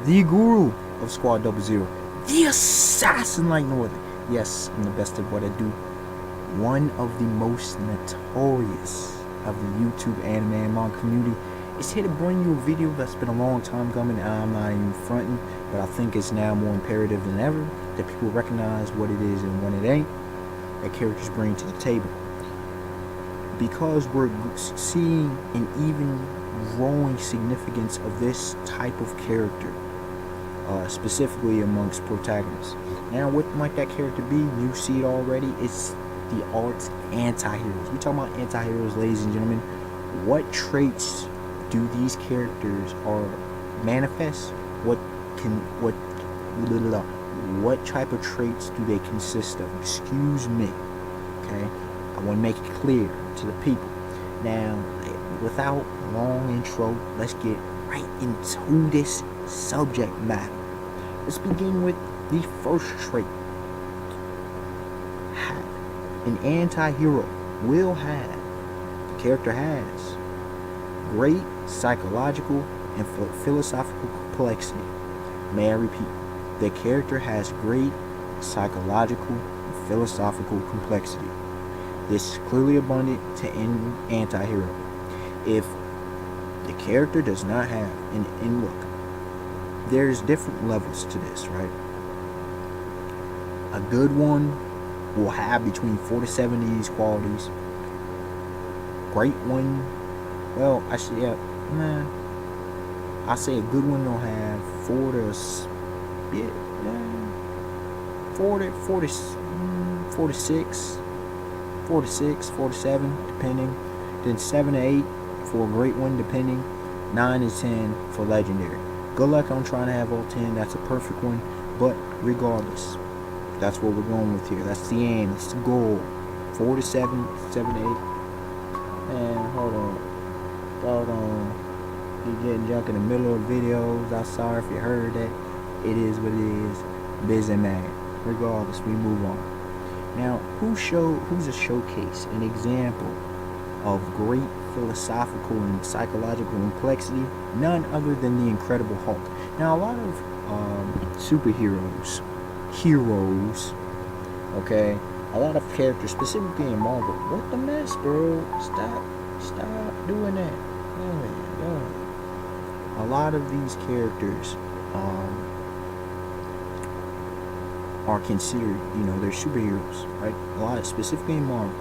the guru of Squad 00, the assassin like no other. Yes, I'm the best at what I do. One of the most notorious of the YouTube anime and manga community is here to bring you a video that's been a long time coming. I'm not even fronting, but I think it's now more imperative than ever that people recognize what it is and what it ain't that characters bring to the table. Because we're seeing an even growing significance of this type of character, specifically amongst protagonists. Now, what might that character be? You see it already. It's the art's anti-heroes. We talking about anti-heroes, ladies and gentlemen. What traits do these characters manifest? What type of traits do they consist of? Excuse me. Okay, I want to make it clear to the people. Now, without long intro, let's get right into this subject matter. Let's begin with the first trait. An anti-hero will have, the character has, great psychological and philosophical complexity. May I repeat, the character has great psychological and philosophical complexity. This is clearly abundant to any anti-hero. If the character does not have, and look, there's different levels to this, right? A good one will have between 4 to 7 of these qualities. Great one, well, actually, I say a good one will have 4 to 7, depending. Then 7 to 8 for a great one, depending. 9 to 10 for legendary. Good luck on trying to have all 10. That's a perfect one. But regardless, that's what we're going with here. That's the aim. That's the goal. 4 to 7, 7 to 8. Man, hold on. You're getting junk in the middle of videos. I'm sorry if you heard that. It is what it is. Busy man. Regardless, we move on. Now, who's a showcase, an example of great philosophical and psychological complexity? None other than the Incredible Hulk. Now, a lot of superheroes, okay, a lot of characters, specifically in Marvel. What the mess, bro? Stop doing that. Oh. A lot of these characters are considered, they're superheroes, right? A lot, specifically in Marvel,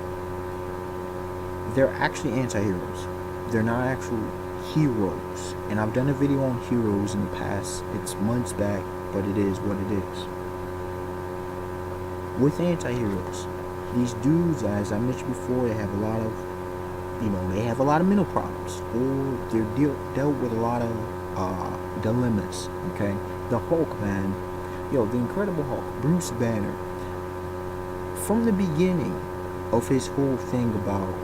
they're actually anti-heroes. They're not actual heroes. And I've done a video on heroes in the past. It's months back, but it is what it is. With anti-heroes, these dudes, as I mentioned before, they have a lot of, mental problems, or they're dealt with a lot of dilemmas. Okay, the Hulk, man. The Incredible Hulk, Bruce Banner, from the beginning of his whole thing about,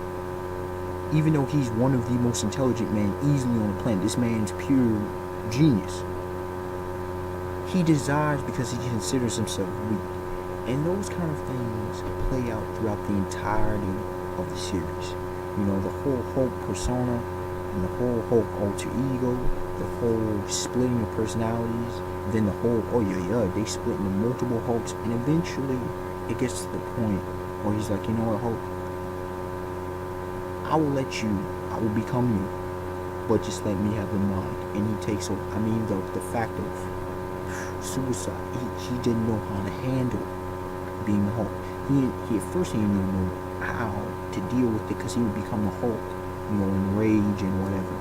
even though he's one of the most intelligent men easily on the planet, this man's pure genius, he desires because he considers himself weak. And those kind of things play out throughout the entirety of the series. The whole Hulk persona, and the whole Hulk alter ego, the whole splitting of personalities, then the whole, they split into multiple Hulks, and eventually it gets to the point where he's like, you know what, Hulk, I will become you, but just let me have the mind. And he takes over. The fact of suicide, he didn't know how to handle being the Hulk. He at first he didn't even know how to deal with it, because he would become the Hulk, in rage and whatever.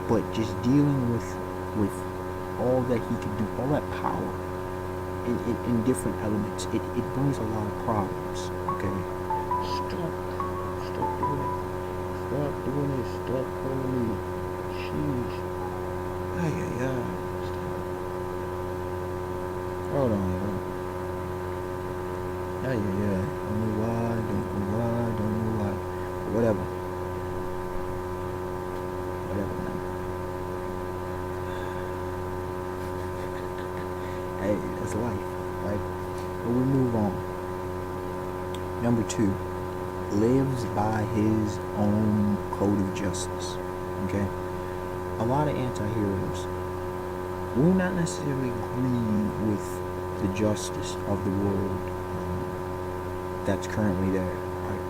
But just dealing with all that he could do, all that power in different elements, it brings a lot of problems. Okay, stop doing it. Stop doing it. Stop calling me. Sheesh. Stop. Hold on, yo. Don't know why. Whatever, man. Hey, that's life, right? But we move on. Number 2, lives by his own code of justice. Okay? A lot of anti-heroes, will not necessarily agree with the justice of the world that's currently there. Right?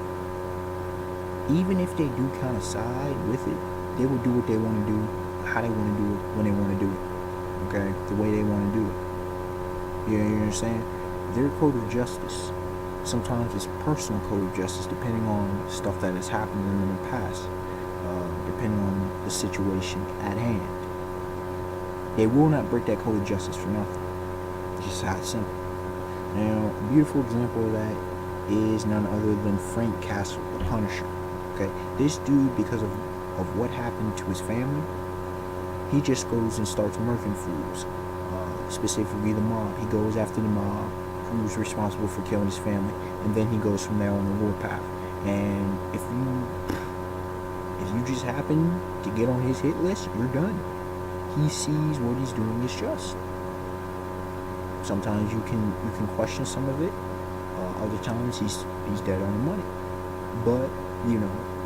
Even if they do kind of side with it, they will do what they want to do, how they want to do it, when they want to do it. Okay, the way they want to do it. You understand? Their code of justice. Sometimes it's personal code of justice, depending on stuff that has happened to them in the past, depending on the situation at hand. They will not break that code of justice for nothing. It's just how it's simple. Now, a beautiful example of that is none other than Frank Castle, the Punisher. Okay, this dude, because of what happened to his family, he just goes and starts murking fools, specifically the mob. He goes after the mob who's responsible for killing his family, and then he goes from there on the warpath. And if you just happen to get on his hit list, you're done. He sees what he's doing is just. Sometimes you can question some of it. Other times he's dead on the money. But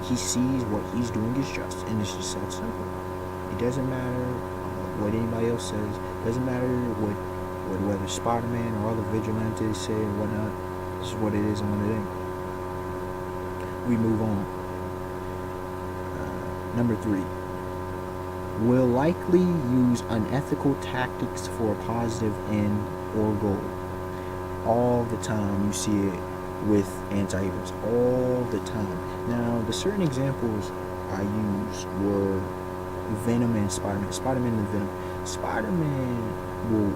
he sees what he's doing is just, and it's just that simple. It doesn't matter what anybody else says. It doesn't matter whether Spider-Man or other vigilantes say or whatnot. This is what it is on the day. We move on. Number 3. Will likely use unethical tactics for a positive end or goal. All the time you see it with anti-heroes. All the time. Now, the certain examples I used were Venom and Spider-Man. Spider-Man and Venom. Spider-Man will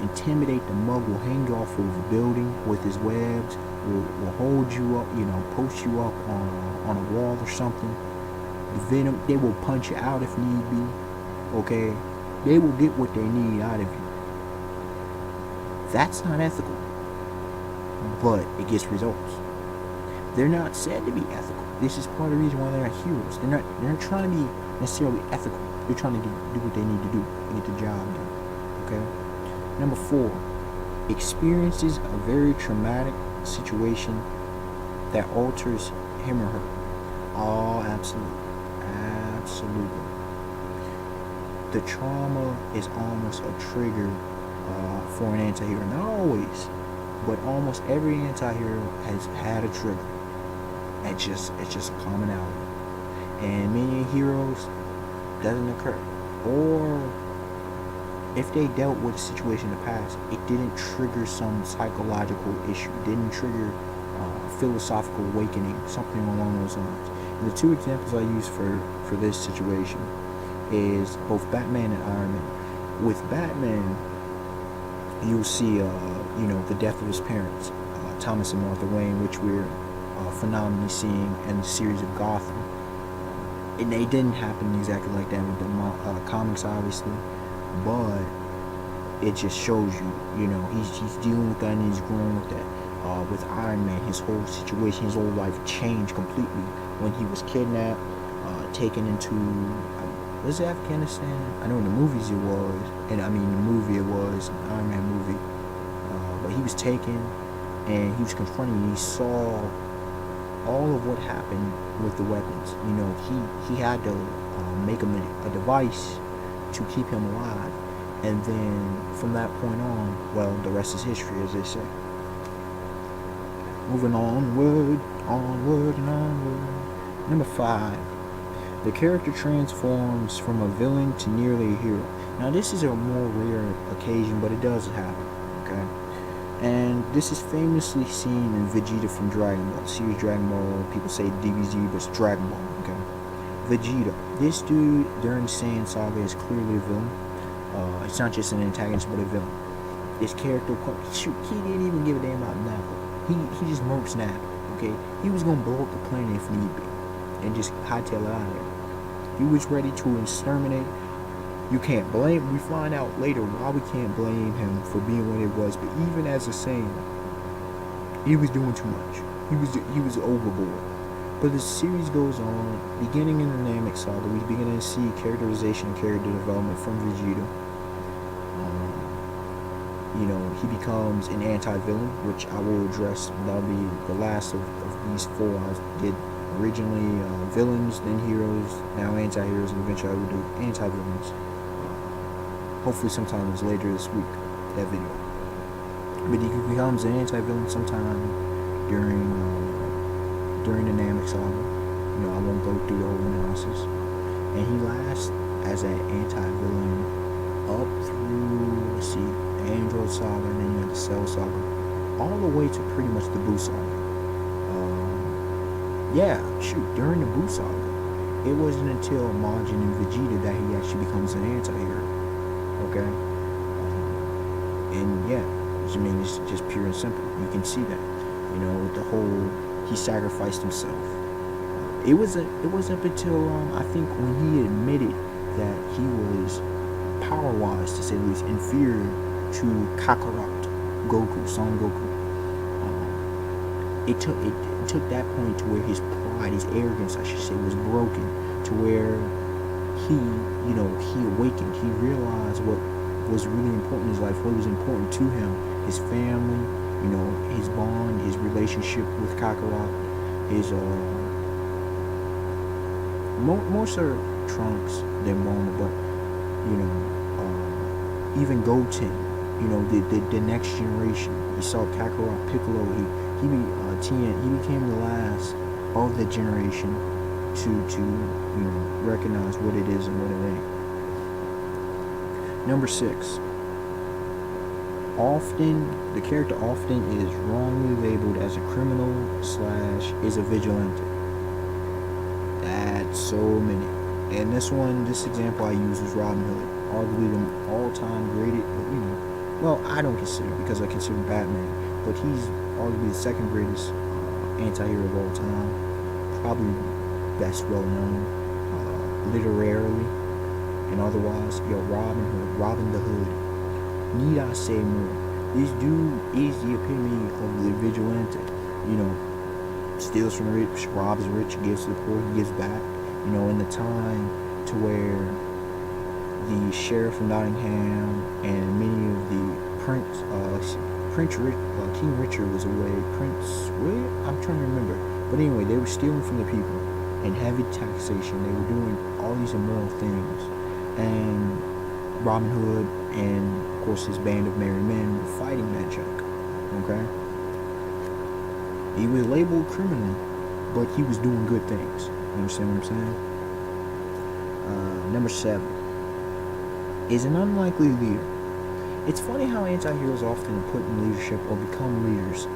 intimidate the mug, will hang you off of a building with his webs, will hold you up, post you up on a wall or something. The Venom, they will punch you out if need be. Okay? They will get what they need out of you. That's not ethical. But it gets results. They're not said to be ethical. This is part of the reason why they're not heroes. They're not trying to be necessarily ethical. They're trying to do what they need to do to get the job done. Okay? Number 4, experiences a very traumatic situation that alters him or her. Oh, absolutely. Absolutely. The trauma is almost a trigger for an anti-hero. Not always, but almost every anti-hero has had a trigger. It's just a commonality. And many heroes doesn't occur. Or if they dealt with a situation in the past, it didn't trigger some psychological issue. It didn't trigger philosophical awakening, something along those lines. And the 2 examples I use for this situation is both Batman and Iron Man. With Batman, you'll see the death of his parents, Thomas and Martha Wayne, which we're phenomenally seeing in the series of Gotham. And they didn't happen exactly like that with the comics, obviously, but it just shows you, he's dealing with that and he's growing with that. With Iron Man, his whole situation, his whole life changed completely when he was kidnapped, taken into, was it Afghanistan? I know in the movies it was, and I mean the movie it was, an Iron Man movie, but he was taken and he was confronting, he saw all of what happened with the weapons. He had to make him a device to keep him alive, and then from that point on, well, the rest is history, as they say. Moving onward, and onward. Number 5. The character transforms from a villain to nearly a hero. Now, this is a more rare occasion, but it does happen, okay? And this is famously seen in Vegeta from Dragon Ball. Series Dragon Ball, people say DBZ, but it's Dragon Ball, okay? Vegeta. This dude, during the Saiyan Saga, is clearly a villain. It's not just an antagonist, but a villain. This character, shoot, he didn't even give a damn about Nappa. He just murks Nappa, okay? He was gonna blow up the planet if need be, and just hightail it out of there. He was ready to exterminate. You can't blame. We find out later why we can't blame him for being what it was. But even as a Saiyan, he was doing too much. He was overboard. But the series goes on, beginning in the Namek Saga, we begin to see characterization and character development from Vegeta. He becomes an anti-villain, which I will address. That'll be the last of these 4. I did originally villains, then heroes, now anti-heroes, and eventually I will do anti-villains. Hopefully sometime later this week, that video. But he becomes an anti-villain sometime during the Namek saga. I won't go through the whole analysis. And he lasts as an anti-villain up through, let's see, the Android saga, and then you have the Cell saga, all the way to pretty much the Boo saga. During the Boo saga, it wasn't until Majin and Vegeta that he actually becomes an anti-hero. Okay? It's just pure and simple. You can see that. With the whole, he sacrificed himself. It wasn't up until I think when he admitted that he was power-wise, to say the least, inferior to Kakarot, Son Goku. It took that point to where his pride, his arrogance, I should say, was broken, to where he awakened. He realized what was really important in his life, what was important to him, his family, his bond, his relationship with Kakarot, his more so Trunks than Bulma, but even Goten, the next generation. He saw Kakarot, Piccolo. He became the last of the generation to recognize what it is and what it ain't. Number 6. The character often is wrongly labeled as a criminal / is a vigilante. That's so many. And this example I use is Robin Hood, arguably the all-time greatest. I don't consider, because I consider Batman, but he's arguably the second greatest anti-hero of all time. Probably best well-known literarily and otherwise. Robin the Hood. Need I say more? This dude is the epitome of the vigilante. Steals from the rich, robs the rich, gives to the poor, he gives back. In the time to where the sheriff of Nottingham and many of the King Richard was away. I'm trying to remember. But anyway, they were stealing from the people and heavy taxation. They were doing all these immoral things. And Robin Hood and, of course, his band of merry men were fighting that junk. Okay? He was labeled criminal, but he was doing good things. You understand what I'm saying? Number 7. Is an unlikely leader. It's funny how anti-heroes often put in leadership or become leaders.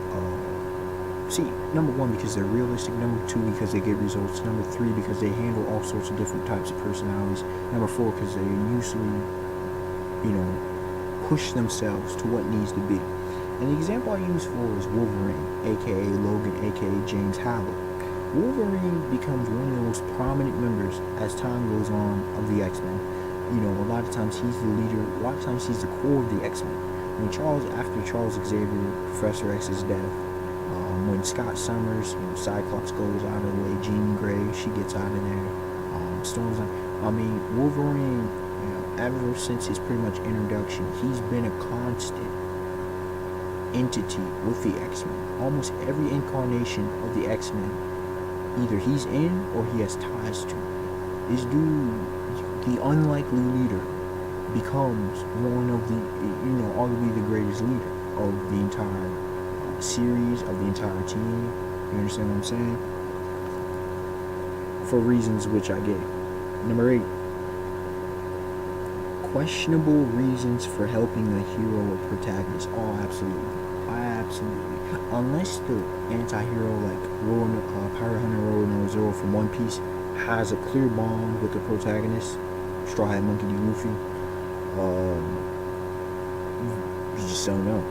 Number 1, because they're realistic. Number 2, because they get results. Number 3, because they handle all sorts of different types of personalities. Number 4, because they usually, push themselves to what needs to be. And the example I use for is Wolverine, aka Logan, aka James Howard. Wolverine becomes one of the most prominent members as time goes on of the X-Men. A lot of times he's the leader, a lot of times he's the core of the X-Men. After Charles Xavier, Professor X's death, when Scott Summers, Cyclops goes out of the way, Jean Grey, she gets out of there, Wolverine, ever since his pretty much introduction, he's been a constant entity with the X-Men. Almost every incarnation of the X-Men, either he's in or he has ties to. This dude, the unlikely leader, becomes one of the, arguably the greatest leader of the entire series, of the entire team. You understand what I'm saying? For reasons which I gave. Number 8. Questionable reasons for helping the hero or protagonist. Oh, absolutely. Unless the anti-hero like Pirate Hunter Roll Zero from One Piece has a clear bond with the protagonist, Straw Hat Monkey D. Luffy, you just don't know.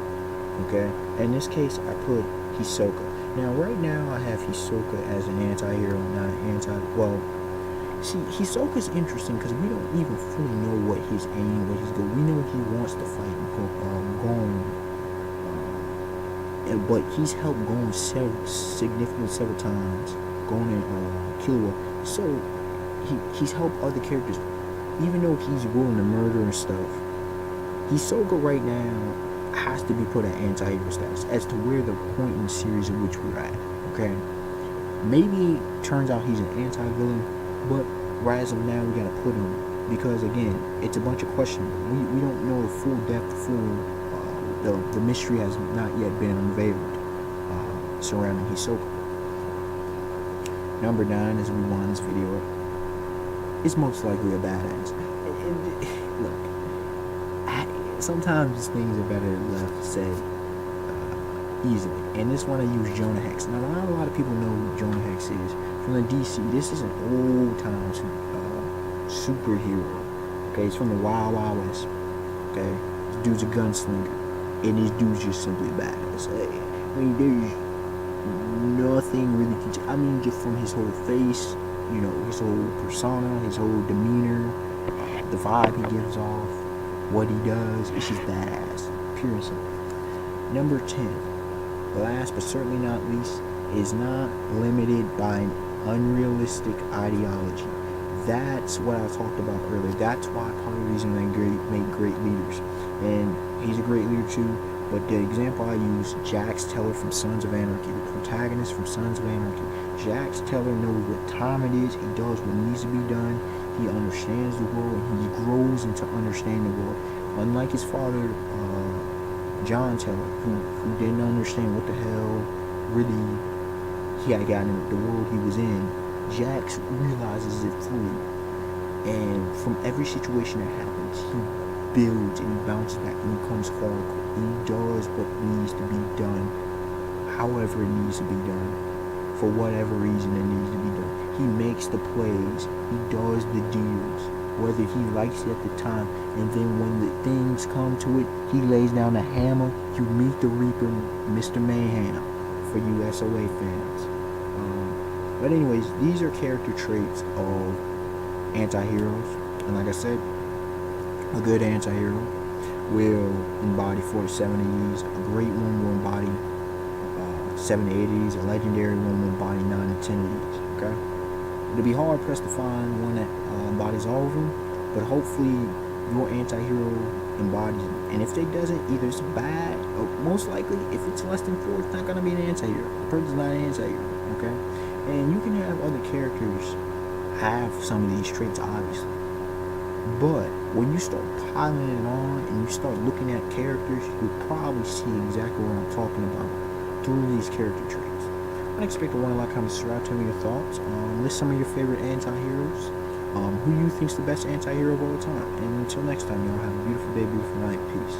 Okay? In this case, I put Hisoka. Now, right now, I have Hisoka as an anti-hero, not an Hisoka's interesting because we don't even fully know what his aim, what his goal. We know he wants to fight Gon, but he's helped Gon significantly several times. Gon and Killua. So he's helped other characters, even though he's willing to murder and stuff. Hisoka right now has to be put at anti-hero status as to where the point in the series in which we're at. Okay, maybe it turns out he's an anti-villain, but right as of now, we gotta put him because again, it's a bunch of questions. We don't know the full depth, the mystery has not yet been unveiled surrounding Hisoka. Number 9, as we wind this video up, is most likely a badass. Look, sometimes things are better left said easily. And this one I use Jonah Hex. Now, not a lot of people know who Jonah Hex is. From the DC, this is an old time superhero. Okay, it's from the Wild Wild West. Okay, this dude's a gunslinger, and this dude's just simply badass. I mean, there's nothing really. I mean, just from his whole face, you know, his whole persona, his whole demeanor, the vibe he gives off, what he does, it's just badass, pure and simple. Number 10, last but certainly not least, is not limited by an unrealistic ideology. That's what I talked about earlier. That's why part of the reason they make great leaders. And he's a great leader too. But the example I use, Jax Teller from Sons of Anarchy, the protagonist from Sons of Anarchy. Jax Teller knows what time it is. He does what needs to be done. He understands the world, and he grows into understanding the world. Unlike his father, John Teller, who didn't understand what the hell really he had gotten in the world he was in. Jax realizes it fully, and from every situation that happens, he builds and he bounces back and he becomes hardcore. He does what needs to be done, however it needs to be done, for whatever reason it needs to be done. He makes the plays, he does the deals, whether he likes it at the time, and then when the things come to it, he lays down the hammer. You meet the Reaper, Mr. Mayhem, for you SOA fans. But anyways, these are character traits of anti-heroes, and like I said, a good anti-hero will embody 47 of these. A great one will embody 7 to 8 of these. A legendary one will embody 9 to 10 of these. Okay, it'll be hard pressed to find one that embodies all of them, but hopefully your anti-hero embodies them. And if it doesn't, either it's bad, or most likely, if it's less than 4, it's not gonna be an anti-hero. The person's not an anti-hero. Okay, and you can have other characters have some of these traits, obviously. But when you start piling it on and you start looking at characters, you'll probably see exactly what I'm talking about through these character traits. I expect to want to like, comment, subscribe, tell me your thoughts. List some of your favorite anti-heroes. Who you think's the best anti-hero of all time. And until next time, y'all have a beautiful day, beautiful night. Peace.